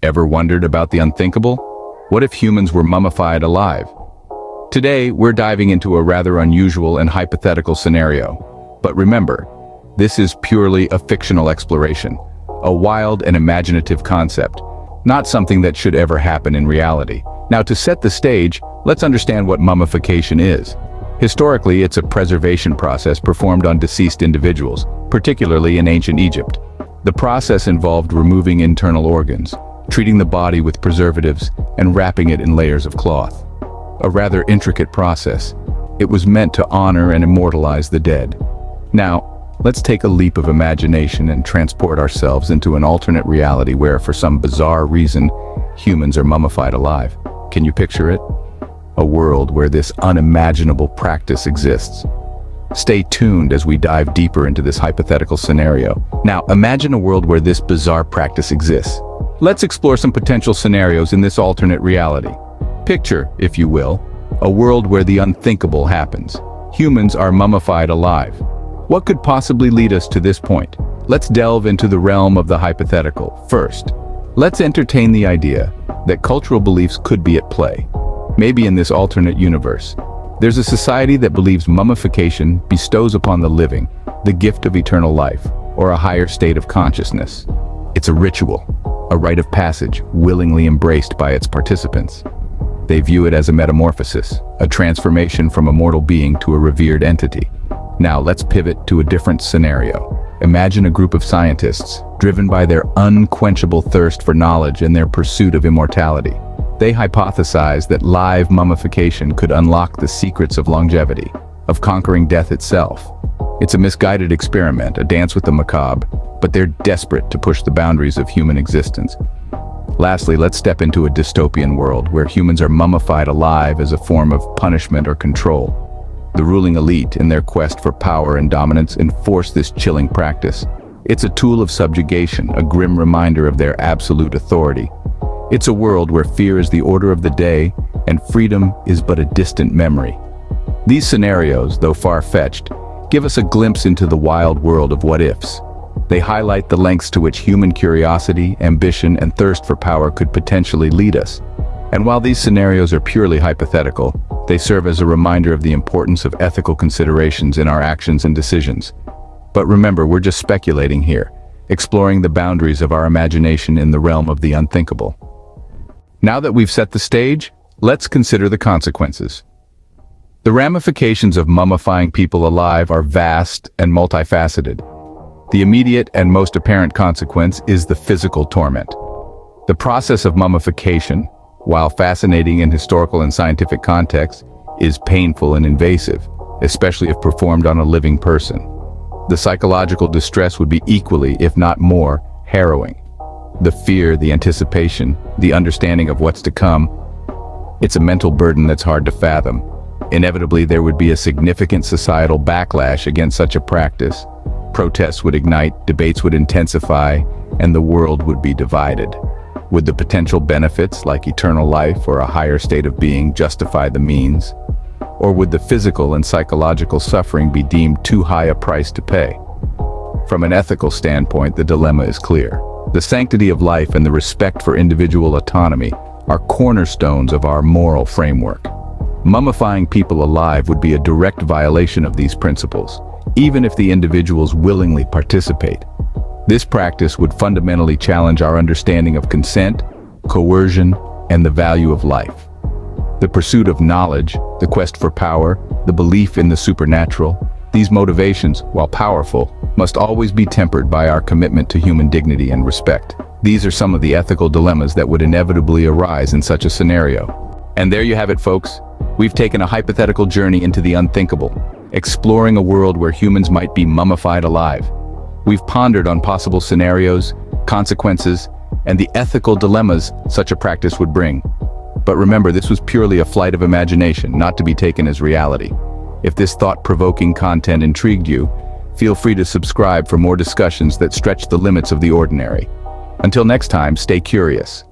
Ever wondered about the unthinkable? What if humans were mummified alive? Today, we're diving into a rather unusual and hypothetical scenario. But remember, this is purely a fictional exploration, a wild and imaginative concept, not something that should ever happen in reality. Now, to set the stage, let's understand what mummification is. Historically, it's a preservation process performed on deceased individuals, particularly in ancient Egypt. The process involved removing internal organs, treating the body with preservatives, and wrapping it in layers of cloth. A rather intricate process. It was meant to honor and immortalize the dead. Now, let's take a leap of imagination and transport ourselves into an alternate reality where, for some bizarre reason, humans are mummified alive. Can you picture it? A world where this unimaginable practice exists. Stay tuned as we dive deeper into this hypothetical scenario. Now, imagine a world where this bizarre practice exists. Let's explore some potential scenarios in this alternate reality. Picture, if you will, a world where the unthinkable happens. Humans are mummified alive. What could possibly lead us to this point? Let's delve into the realm of the hypothetical. First, let's entertain the idea that cultural beliefs could be at play. Maybe in this alternate universe, there's a society that believes mummification bestows upon the living the gift of eternal life, or a higher state of consciousness. It's a ritual, a rite of passage willingly embraced by its participants. They view it as a metamorphosis, a transformation from a mortal being to a revered entity. Now let's pivot to a different scenario. Imagine a group of scientists, driven by their unquenchable thirst for knowledge and their pursuit of immortality. They hypothesize that live mummification could unlock the secrets of longevity, of conquering death itself. It's a misguided experiment, a dance with the macabre, but they're desperate to push the boundaries of human existence. Lastly, let's step into a dystopian world where humans are mummified alive as a form of punishment or control. The ruling elite, in their quest for power and dominance, enforce this chilling practice. It's a tool of subjugation, a grim reminder of their absolute authority. It's a world where fear is the order of the day and freedom is but a distant memory. These scenarios, though far-fetched, give us a glimpse into the wild world of what-ifs. They highlight the lengths to which human curiosity, ambition, and thirst for power could potentially lead us. And while these scenarios are purely hypothetical, they serve as a reminder of the importance of ethical considerations in our actions and decisions. But remember, we're just speculating here, exploring the boundaries of our imagination in the realm of the unthinkable. Now that we've set the stage, let's consider the consequences. The ramifications of mummifying people alive are vast and multifaceted. The immediate and most apparent consequence is the physical torment. The process of mummification, while fascinating in historical and scientific contexts, is painful and invasive, especially if performed on a living person. The psychological distress would be equally, if not more, harrowing. The fear, the anticipation, the understanding of what's to come, it's a mental burden that's hard to fathom. Inevitably, there would be a significant societal backlash against such a practice. Protests would ignite, debates would intensify, and the world would be divided. Would the potential benefits, like eternal life or a higher state of being, justify the means? Or would the physical and psychological suffering be deemed too high a price to pay? From an ethical standpoint, the dilemma is clear. The sanctity of life and the respect for individual autonomy are cornerstones of our moral framework. Mummifying people alive would be a direct violation of these principles, even if the individuals willingly participate. This practice would fundamentally challenge our understanding of consent, coercion, and the value of life. The pursuit of knowledge, the quest for power, the belief in the supernatural, these motivations, while powerful, must always be tempered by our commitment to human dignity and respect. These are some of the ethical dilemmas that would inevitably arise in such a scenario. And there you have it, folks. We've taken a hypothetical journey into the unthinkable, exploring a world where humans might be mummified alive. We've pondered on possible scenarios, consequences, and the ethical dilemmas such a practice would bring. But remember, this was purely a flight of imagination, not to be taken as reality. If this thought-provoking content intrigued you, feel free to subscribe for more discussions that stretch the limits of the ordinary. Until next time, stay curious.